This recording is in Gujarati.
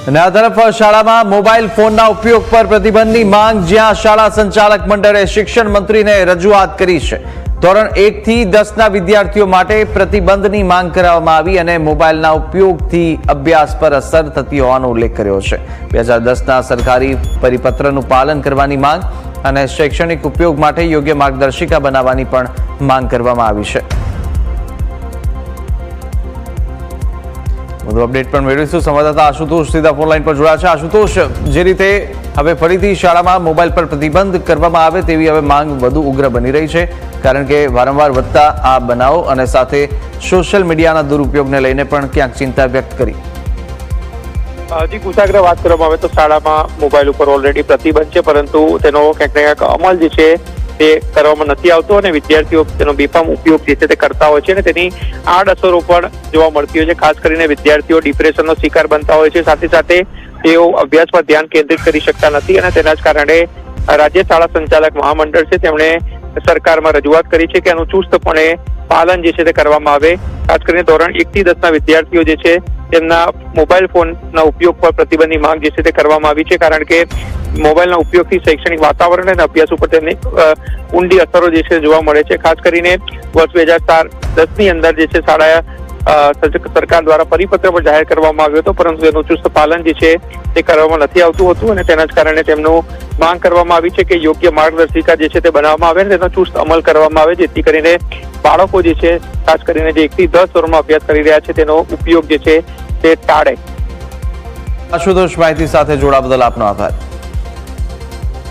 અને આ તરફ શાળામાં મોબાઈલ ફોનના ઉપયોગ પર પ્રતિબંધની માંગ, જ્યાં શાળા સંચાલક મંડળે શિક્ષણ મંત્રીને રજૂઆત કરી છે। ધોરણ 1 થી 10 ના વિદ્યાર્થીઓ માટે પ્રતિબંધની માંગ કરવામાં આવી અને મોબાઈલના ઉપયોગથી અભ્યાસ પર અસર થતી હોવાનો ઉલ્લેખ કર્યો છે। 2010ના સરકારી પરિપત્રનું પાલન કરવાની માંગ અને શૈક્ષણિક ઉપયોગ માટે યોગ્ય માર્ગદર્શિકા બનાવવાની પણ માંગ કરવામાં આવી છે। વધુ અપડેટ પણ મેળવીશું। સંવાદદાતા આશુતોષ સીધા ફોન લાઈન પર જોડાયા છે। આશુતોષ, જે રીતે હવે ફરીથી શાળામાં મોબાઈલ પર પ્રતિબંધ કરવામાં આવે તેવી હવે માંગ વધુ ઉગ્ર બની રહી છે, કારણ કે વારંવાર વધતા આ બનાવો અને સાથે સોશિયલ મીડિયાના દુરુપયોગને લઈને પણ ક્યાંક ચિંતા વ્યક્ત કરી। હજી કુશાગ્ર વાત કરવામાં આવે તો શાળામાં મોબાઈલ ઉપર ઓલરેડી પ્રતિબંધ છે, પરંતુ તેનો ક્યાંક ને ક્યાંક અમલ જે છે તે કરવામાં નથી આવતો અને વિદ્યાર્થીઓ તેનો બેફામ ઉપયોગ જે છે તે કરતા હોય છે અને તેની આડઅસરો પણ જોવા મળતી હોય છે। ખાસ કરીને વિદ્યાર્થીઓ ડિપ્રેશનનો શિકાર બનતા હોય છે, સાથે સાથે તેઓ અભ્યાસ પર ધ્યાન કેન્દ્રિત કરી શકતા નથી અને તેના જ કારણે રાજ્ય શાળા સંચાલક મહામંડળ છે તેમણે સરકારમાં રજૂઆત કરી છે કે આનું ચુસ્તપણે પાલન જે છે તે કરવામાં આવે। ખાસ કરીને ધોરણ 1 થી 10 ના વિદ્યાર્થીઓ જે છે તેમના મોબાઈલ ફોનના ઉપયોગ પર પ્રતિબંધની માંગ જે છે તે કરવામાં આવી છે, કારણ કે મોબાઈલના ઉપયોગથી શૈક્ષણિક વાતાવરણ અને અભ્યાસ ઉપર તેમની ઊંડી અસરો જે છે જોવા મળે છે। ખાસ કરીને વર્ષ 2010ની અંદર જે છે શાળા સરકાર દ્વારા પરિપત્ર પર જાહેર કરવામાં આવ્યો હતો, પરંતુ તેનું ચુસ્ત પાલન જે છે તે કરવામાં નથી આવતું હતું અને તેના જ કારણે તેમનું માંગ કરવામાં આવી છે કે યોગ્ય માર્ગદર્શિકા જે છે તે બનાવવામાં આવે અને તેનો ચુસ્ત અમલ કરવામાં આવે, જેથી કરીને બાળકો જે છે ખાસ કરીને જે 1 થી 10 ધોરણમાં અભ્યાસ કરી રહ્યા છે તેનો ઉપયોગ જે છે તે ટાળે। આશુતોષ, માહિતી સાથે જોડા બદલ આપનો આભાર।